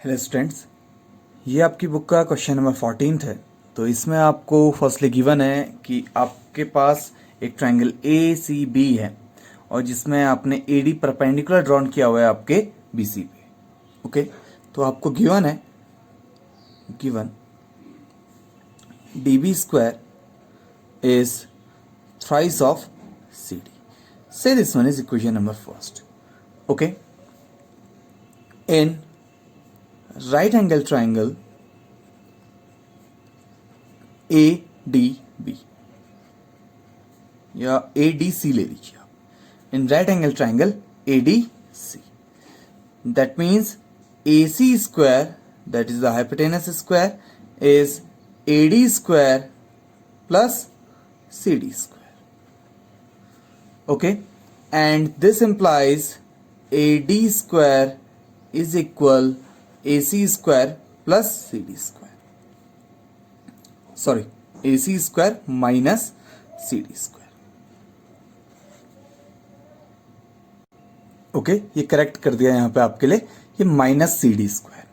Hello students, ये आपकी book का क्वेश्चन नंबर 14 है। तो इसमें आपको फर्स्टली गिवन है कि आपके पास एक ट्रायंगल ए सी बी है और जिसमें आपने ए डी परपेंडिकुलर ड्रॉन किया हुआ है आपके बी सी पे। ओके, तो आपको गिवन है D B square is thrice of C D. Say this one is equation number first. Okay, in right angle triangle ADB या ADC ले लीजिए आप. In right angle triangle ADC, that means AC square, that is the hypotenuse square, is AD square plus CD square. Okay, and this implies AD square is equal AC square plus CD square. Sorry, AC square minus CD square. Okay, ये correct कर दिया यहाँ पे आपके लिए, ये minus CD square.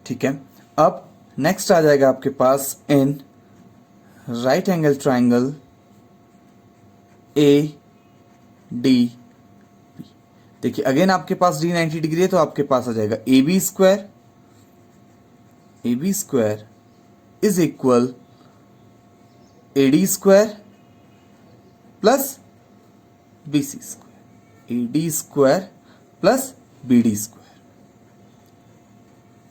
ठीक है, अब नेक्स्ट आ जाएगा आपके पास in right angle triangle A D B. देखिए अगेन आपके पास डी 90 डिग्री है तो आपके पास आ जाएगा A B square is equal A D square plus B C square, A D square plus B D square.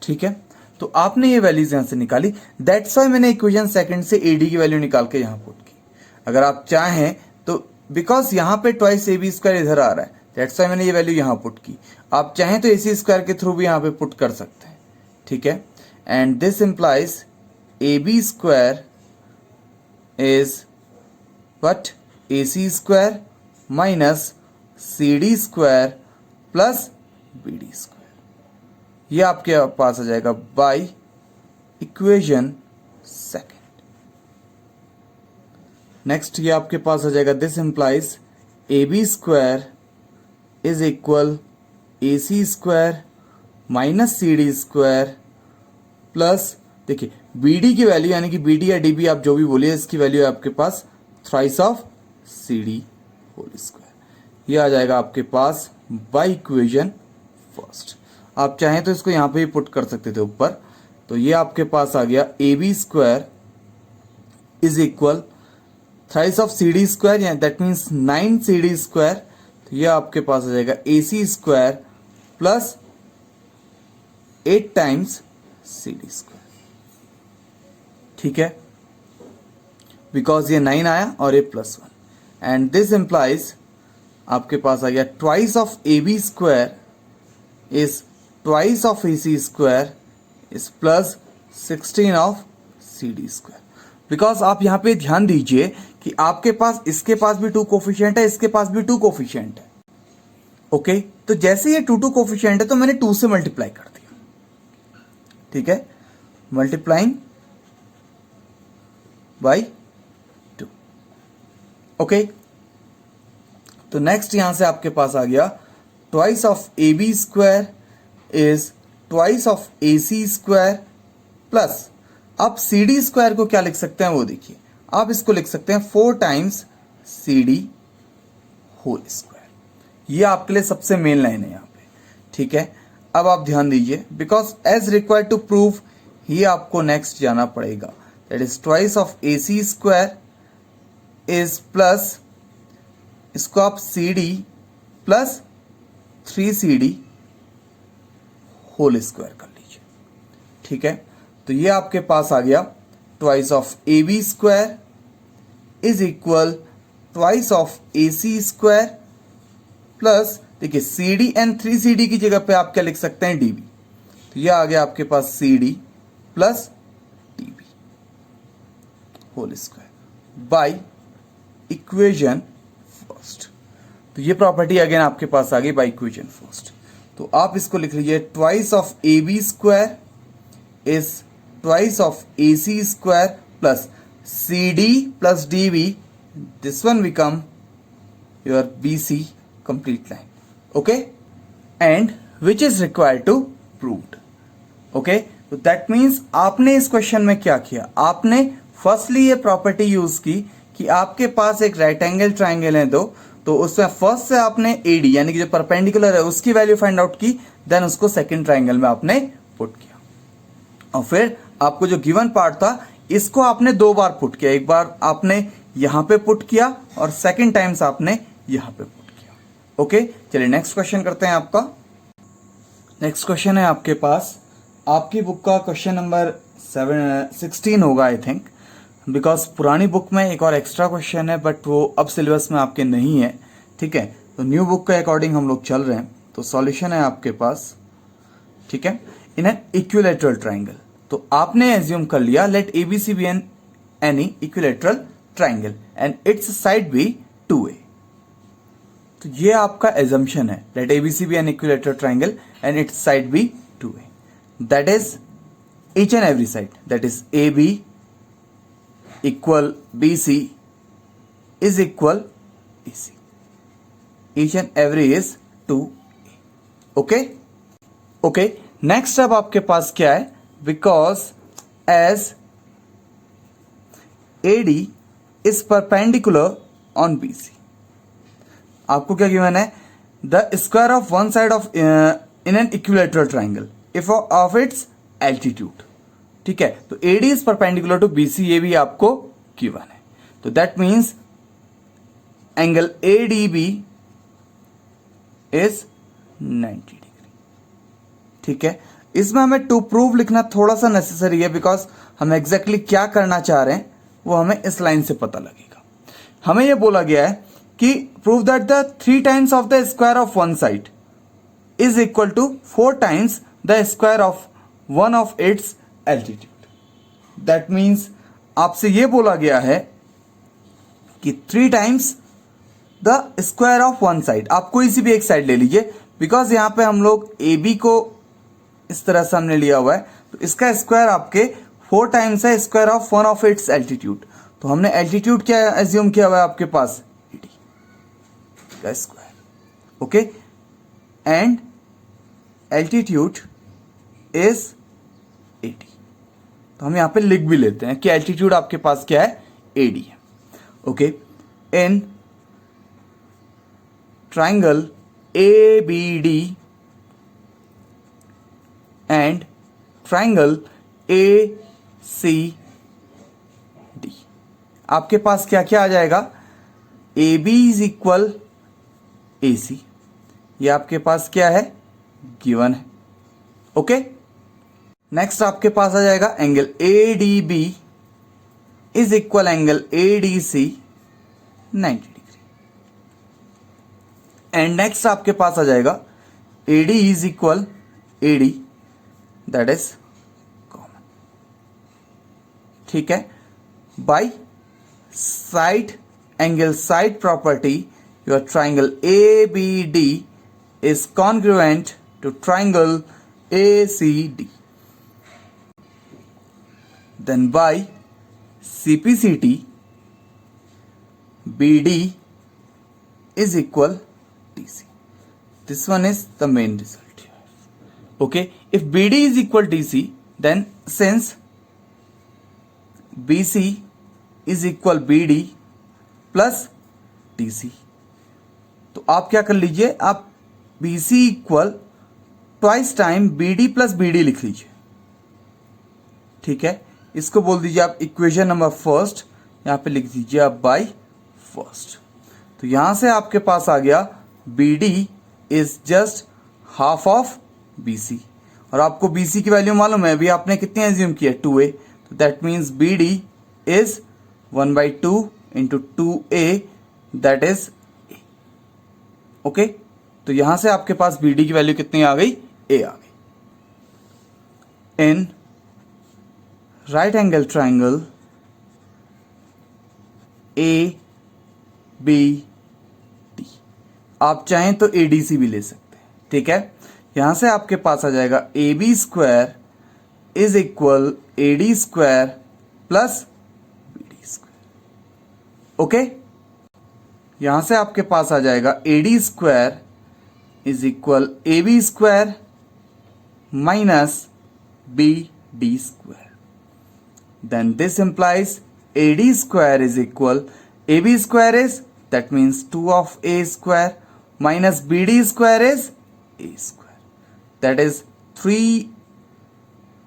ठीक है, तो आपने ये वैल्यूज यहां से निकाली. दैट्स वाई मैंने इक्वेशन सेकंड से ए डी की वैल्यू निकाल के यहां पुट की. अगर आप चाहें तो बिकॉज यहां पे ट्वाइस ए बी स्क्वायर इधर आ रहा है, दैट्स वाई मैंने ये वैल्यू यहां पुट की. आप चाहें तो ए सी स्क्वायर के थ्रू भी यहां पे पुट कर सकते हैं. ठीक है, and this implies A B square is what, A C square minus C D square plus B D square. ये आपके पास आ जाएगा बाय इक्वेशन सेकेंड. नेक्स्ट ये आपके पास आ जाएगा this implies A B square is equal A C square minus C D square plus, देखिए बी डी की वैल्यू यानी कि बी डी या डी बी आप जो भी बोलिए, इसकी वैल्यू है आपके पास thrice of C D whole square. ये आ जाएगा आपके पास बाय इक्वेशन फर्स्ट. आप चाहें तो इसको यहां पे ही पुट कर सकते थे ऊपर. तो ये आपके पास आ गया A B square is equal thrice of C D square, that means 9 C D square. तो ये आपके पास आ जाएगा A C square plus 8 times C D square. ठीक है, बिकॉज ये 9 आया और ये +1, एंड दिस इंप्लाइज आपके पास आ गया twice of A B square is twice of A C square is plus 16 of C D square. Because आप यहां पे ध्यान दीजिए कि आपके पास इसके पास भी 2 कोफिशिएंट है, इसके पास भी 2 कोफिशिएंट है. ओके, तो जैसे ये 2 कोफिशिएंट है तो मैंने 2 से मल्टीप्लाई कर दिया. ठीक है, मल्टीप्लाइंग बाय 2. ओके, तो नेक्स्ट यहां से आपके पास आ गया twice of A B square is twice of A C square plus, आप सी डी स्क्वायर को क्या लिख सकते हैं वो देखिए, आप इसको लिख सकते हैं 4 times C D whole square. ये आपके लिए सबसे मेन लाइन है यहां पे. ठीक है, अब आप ध्यान दीजिए because as required to prove ही आपको नेक्स्ट जाना पड़ेगा. That is twice of A C square is plus, इसको आप C D plus 3 C D whole square कर लीजिए. ठीक है, तो ये आपके पास आ गया twice of A B square is equal twice of A C square plus, देखिए C D and 3 C D की जगह पे आप क्या लिख सकते हैं, डी बी. तो ये आ गया आपके पास C D plus D B whole square by equation first. तो ये प्रॉपर्टी अगेन आपके पास आ गई बाय इक्वेशन फर्स्ट. तो आप इसको लिख लीजिए twice of A B square is twice of A C square plus C D plus D B. This one become your B C complete line. Okay, and which is required to proved. Okay, तो that means आपने इस question में क्या किया, आपने firstly ये property use की कि आपके पास एक राइट एंगल ट्राइंगल है दो, तो उसमें फर्स्ट से आपने एडी यानी कि जो परपेंडिकुलर है उसकी वैल्यू फाइंड आउट की, देन उसको सेकंड ट्राइंगल में आपने पुट किया, और फिर आपको जो गिवन पार्ट था इसको आपने दो बार पुट किया, एक बार आपने यहां पे पुट किया और सेकंड टाइम्स आपने यहां पे पुट किया। ओके, चलिए नेक्स्ट क्वेश्चन करते हैं आपका। नेक्स्ट क्वेश्चन है आपके पास, आपकी बुक का क्वेश्चन नंबर 16 होगा आई थिंक, बिकॉज पुरानी बुक में एक और एक्स्ट्रा क्वेश्चन है बट वो अब सिलेबस में आपके नहीं है, ठीक है, तो न्यू बुक के अकॉर्डिंग हम लोग चल रहे हैं। तो सॉल्यूशन है आपके पास, ठीक है, इन एन इक्विलेटरल ट्राइंगल, तो आपने एज्यूम कर लिया let ABC be an any equilateral triangle and its side be 2a, तो ये आपका एजम्पशन है, let ABC be an equilateral triangle and its side be 2a, that is each and every side, that is AB equal BC is equal AC. Each and every is 2A. Okay? Okay. Next अब आपके पास क्या है, because as AD is perpendicular on BC. आपको क्या given है, the square of one side of in an equilateral triangle if of its altitude, ठीक है, तो AD इज परपेंडिकुलर टू BC, ये भी आपको गिवन है, तो that means angle ADB is 90 degree, ठीक है। इसमें हमें टू प्रूव लिखना थोड़ा सा नेसेसरी है, बिकॉज हम एग्जैक्टली क्या करना चाह रहे हैं वो हमें इस लाइन से पता लगेगा। हमें यह बोला गया है कि prove that the 3 times of the square of one side is equal to 4 times the square of one of its altitude. That means आपसे यह बोला गया है कि 3 times the square of one side, आप कोई सी भी एक साइड ले लीजिए, बिकॉज यहां पे हम लोग ए बी को इस तरह से हमने लिया हुआ है, तो इसका स्क्वायर आपके 4 टाइम्स है square of one of its altitude, तो हमने एल्टीट्यूड क्या एज्यूम किया हुआ है आपके पास, एडी का square, okay, and altitude is 80, तो हम यहां पे लिख भी लेते हैं कि एल्टीट्यूड आपके पास क्या है, एडी है, okay. In triangle ABD and triangle ACD आपके पास क्या क्या आ जाएगा, AB इज इक्वल AC, ये आपके पास क्या है, गिवन है, ओके। नेक्स्ट आपके पास आ जाएगा angle ADB is equal angle ADC 90 degree, and next आपके पास आ जाएगा AD is equal AD, that is common, ठीक है। By side angle side property your triangle ABD is congruent to triangle ACD. Then by CPCT, BD is equal DC. This one is the main result here. Okay, if BD is equal DC, then since BC is equal BD plus DC, तो आप क्या कर लीजिए, आप BC equal twice time BD plus BD लिख लीजिए, ठीक है। इसको बोल दीजिए आप इक्वेशन नंबर फर्स्ट, यहां पे लिख दीजिए आप बाय फर्स्ट, तो यहां से आपके पास आ गया BD is just half of BC, और आपको BC की वैल्यू मालूम है, अभी आपने कितनी एज्यूम किया, 2A, तो that means BD is 1/2 into 2A, that is A, okay. तो यहां से आपके पास BD की वैल्यू कितनी आ गई, A आ गई। इन राइट एंगल ट्राइंगल ABD, आप चाहें तो ADC भी ले सकते हैं, ठीक है। यहां से आपके पास आ जाएगा AB square is equal AD square plus BD square, okay. यहां से आपके पास आ जाएगा AD square is equal AB square minus BD square. Then this implies AD square is equal, AB square is, that means 2 of A square minus BD square is A square. That is 3,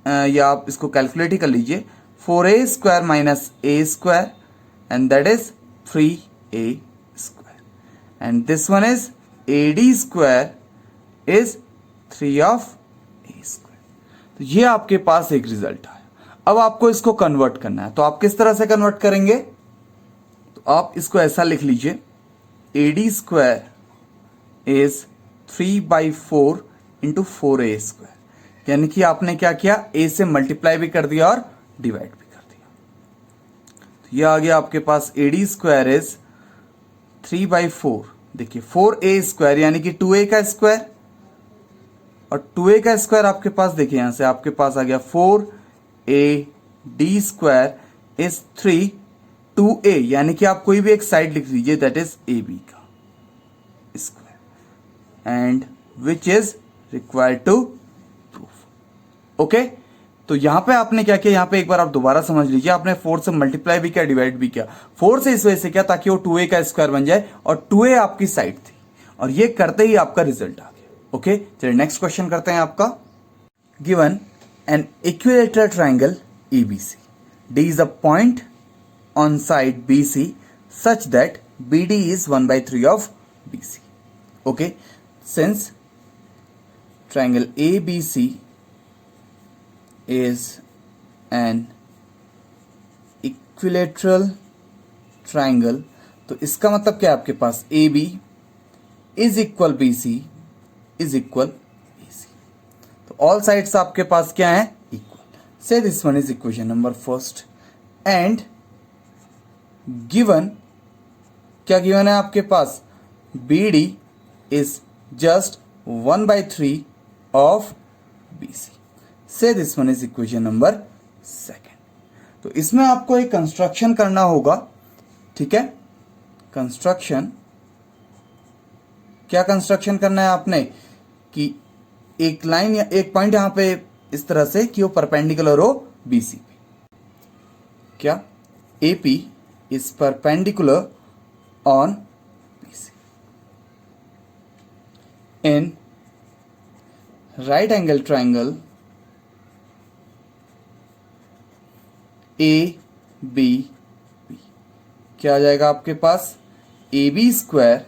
या आप इसको calculate ही कर लीजिए, 4A square minus A square and that is 3A square. And this one is AD square is 3 of A square. तो ये आपके पास एक result आया. अब आपको इसको कन्वर्ट करना है, तो आप किस तरह से कन्वर्ट करेंगे? तो आप इसको ऐसा लिख लीजिए, AD square is 3/4 into 4A square. यानी कि आपने क्या किया, A से मल्टीप्लाई भी कर दिया और डिवाइड भी कर दिया. तो ये आ गया आपके पास AD स्क्वायर इज 3/4. देखिए 4A स्क्वायर यानी कि 2A का स्क्वायर, और 2A का स्क्वायर आपके पास देखिए यहां से आपके पास आ गया 4AD स्क्वायर इज 2A, यानी कि आप कोई भी एक साइड लिख लीजिए, दैट इज AB का square and which is required to proof. Okay, तो यहां पे आपने क्या किया, यहां पे एक बार आप दोबारा समझ लीजिए, आपने 4 से मल्टीप्लाई भी किया, डिवाइड भी किया. 4 से इस वजह से किया ताकि वो 2A का स्क्वायर बन जाए, और 2A आपकी साइड थी, और ये करते ही आपका रिजल्ट आ गया. ओके, चलिए नेक्स्ट क्वेश्चन करते हैं आपका. Given an equilateral triangle ABC. D is a point on side BC such that BD is 1/3 of BC. Okay, since triangle ABC is an equilateral triangle, तो इसका मतलब क्या है आपके पास, AB is equal BC is equal AC. तो all sides आपके पास क्या है, इक्वल. से this one is equation number first. And given, क्या गिवन है आपके पास, BD is just 1/3 of BC. से this one is equation number second. तो इसमें आपको एक कंस्ट्रक्शन करना होगा. ठीक है, कंस्ट्रक्शन, क्या कंस्ट्रक्शन करना है आपने, कि एक लाइन या एक पॉइंट यहां पे इस तरह से कि वो परपेंडिकुलर हो BC पे. क्या, AP is perpendicular on BC in right angle triangle ABP. क्या आ जाएगा आपके पास, AB स्क्वायर,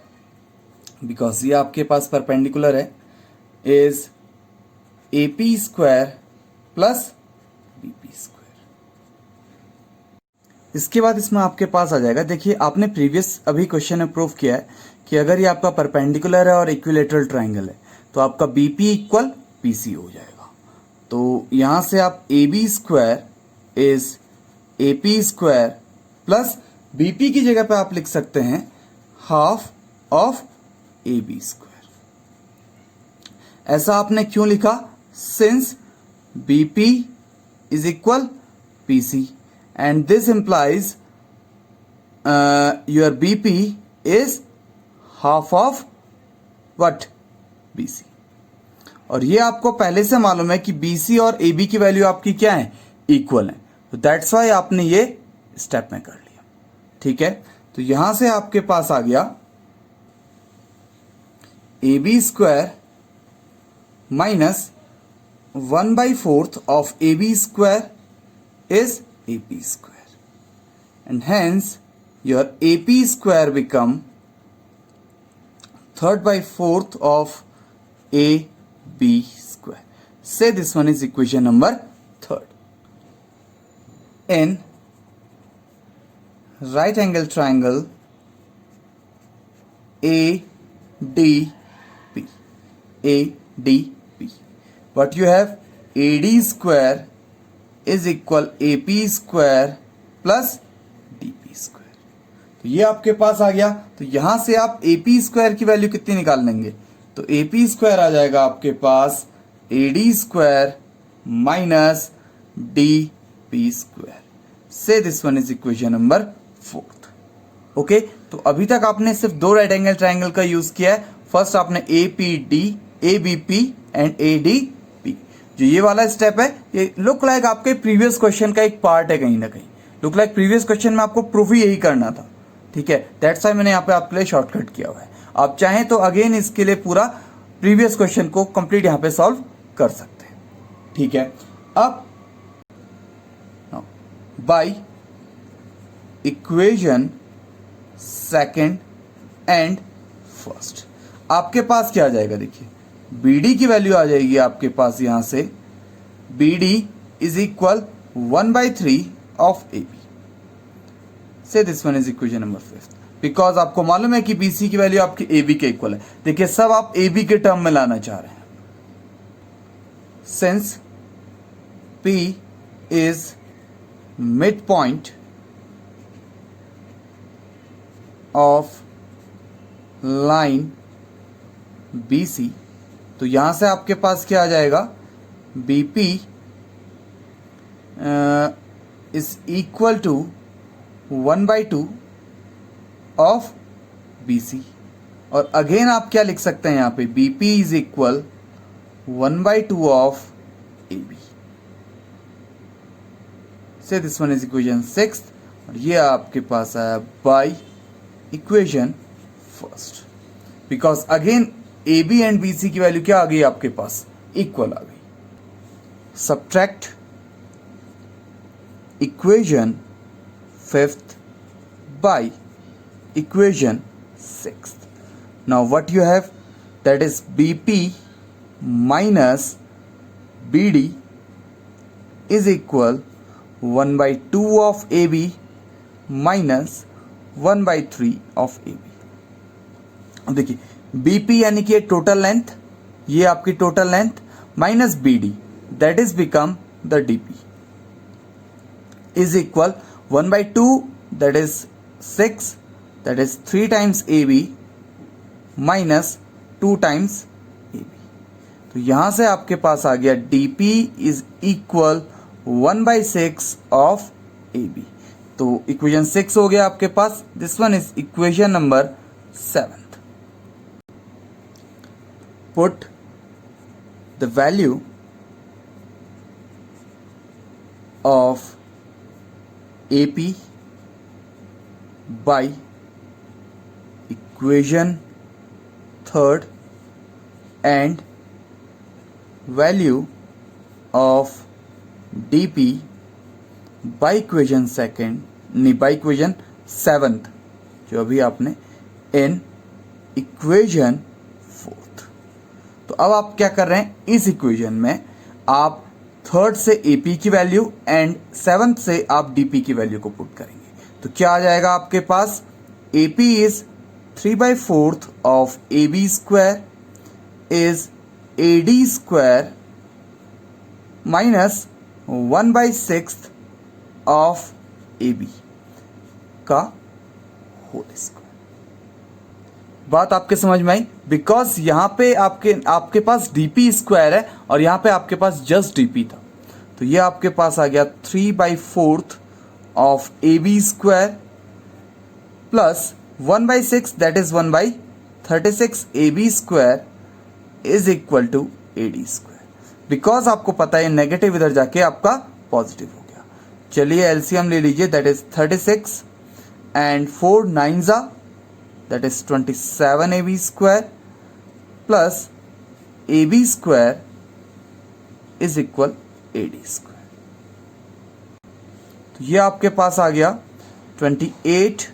बिकॉज ये आपके पास परपेंडिकुलर है, is AP square plus BP square. इसके बाद इसमें आपके पास आ जाएगा, देखिए आपने प्रीवियस अभी क्वेश्चन में प्रूव किया है कि अगर ये आपका परपेंडिकुलर है और इक्विलेटरल ट्राइंगल है तो आपका BP इक्वल PC हो जाएगा. तो यहां से आप AB square is AP square plus BP की जगह पे आप लिख सकते हैं हाफ ऑफ AB स्क्वायर. ऐसा आपने क्यों लिखा, since BP is equal PC and this implies your BP is half of what, BC. और ये आपको पहले से मालूम है कि BC और AB की वैल्यू आपकी क्या है, इक्वल है. तो दैट्स वाई आपने ये स्टेप में कर लिया. ठीक है, तो यहां से आपके पास आ गया AB square minus 1/4 of AB square is AP square, and hence your AP square become 1/3/4 of AB square. Say this one is equation number 3rd. In right angle triangle ADP, what you have, AD square is equal AP square plus DP square. तो ये आपके पास आ गया. तो यहां से आप AP स्क्वायर की वैल्यू कितनी निकाल लेंगे, तो AP स्क्वायर आ जाएगा आपके पास AD square minus DP square. Say this one is equation number 4th. Okay, तो अभी तक आपने सिर्फ 2 राइट एंगल ट्राइंगल का यूज किया है. फर्स्ट आपने APD, ABP एंड ADP. जो ये वाला स्टेप है ये लुक लाइक आपके प्रीवियस क्वेश्चन का एक पार्ट है कहीं ना कहीं। लुक लाइक प्रीवियस क्वेश्चन में आपको प्रूफ ही यही करना था, ठीक है, दैट्स व्हाई मैंने यहाँ पे आपके लिए शॉर्टकट किया हुआ है। आप चाहें तो अगेन इसके लिए पूरा प्रीवियस क्वेश्चन को कंप्लीट यहाँ पे सॉल्व कर सकते हैं, ठीक है। अब by equation second and first आपके पास क्या आ जाएगा, देखिए BD की वैल्यू आ जाएगी आपके पास यहां से BD is equal 1/3 of AB। Say this one is equation number 5 because आपको मालूम है कि BC की वैल्यू आपकी AB के इक्वल है। देखिए सब आप AB के टर्म में लाना चाह रहे हैं। Since P is mid point of line BC, तो यहां से आपके पास क्या आ जाएगा, BP is equal to 1/2 of BC। और अगेन आप क्या लिख सकते हैं यहां पे, BP is equal 1/2 of AB। Say this one is equation 6 और ये आपके पास आया by equation first because again AB and BC की वैल्यू क्या आ गई आपके पास, इक्वल आ गई। Subtract equation 5th by equation 6th। Now what you have, that is BP minus BD is equal 1/2 of AB minus 1/3 of AB। अब देखिए BP यानी कि टोटल लेंथ, ये आपकी total length minus BD that is become the DP is equal 1/2 that is 6 that is 3 times AB minus 2 times AB। तो यहां से आपके पास आ गया DP is equal 1/6 of AB। तो इक्वेशन 6 हो गया आपके पास। This one is equation number 7। Put the value of AP by equation 3rd and value of DP by equation 2nd, नहीं by equation 7th जो अभी आपने in equation 4th। तो अब आप क्या कर रहे हैं, इस इक्वेशन में आप 3rd से AP की वैल्यू एंड 7th से आप DP की वैल्यू को पुट करेंगे। तो क्या आ जाएगा आपके पास, AP is 3/4 of AB square is AD square minus 1/6 of AB का होल स्क्वायर। बात आपके समझ में आई, बिकॉज यहां पे आपके पास DP स्क्वायर है और यहां पे आपके पास जस्ट DP था। तो ये आपके पास आ गया 3/4 of AB square plus 1/6 that is 1/36 AB square is equal to AD square. Because आपको पता है नेगेटिव इधर जाके आपका पॉजिटिव हो गया। चलिए एलसीएम ले लीजिए, that is 36 and 4 9s that is 27 AB square plus AB square is equal AD square। तो ये आपके पास आ गया 28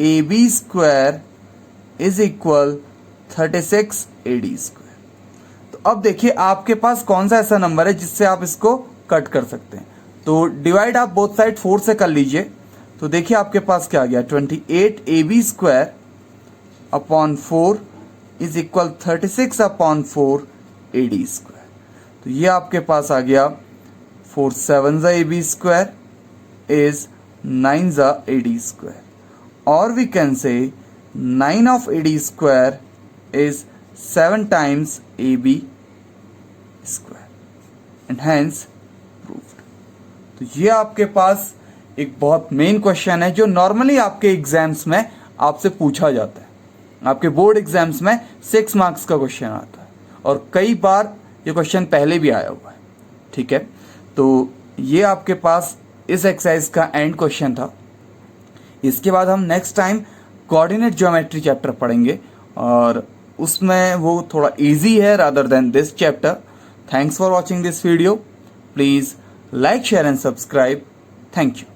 AB square is equal 36 AD square। तो अब देखिए आपके पास कौन सा ऐसा नंबर है जिससे आप इसको कट कर सकते हैं। तो डिवाइड आप बोथ साइड 4 से कर लीजिए। तो देखिए आपके पास क्या आ गया, 28 AB square upon 4 is equal 36 upon 4 AD square. तो ये आपके पास आ गया 4 7s AB square is 9s AD square और we can say 9 of AD square is 7 times AB square and hence proved. तो ये आपके पास एक बहुत मेन क्वेश्चन है जो नॉर्मली आपके एग्जाम्स में आपसे पूछा जाता है। आपके बोर्ड एग्जाम्स में 6 मार्क्स का क्वेश्चन आता है और कई बार ये क्वेश्चन पहले भी आया हुआ है। ठीक है, तो ये आपके पास इस एक्सरसाइज का एंड क्वेश्चन था। इसके बाद हम next time coordinate geometry chapter पढ़ेंगे और उसमें वो थोड़ा इजी है rather than this chapter. Thanks for watching this video. Please like share and subscribe. Thank you.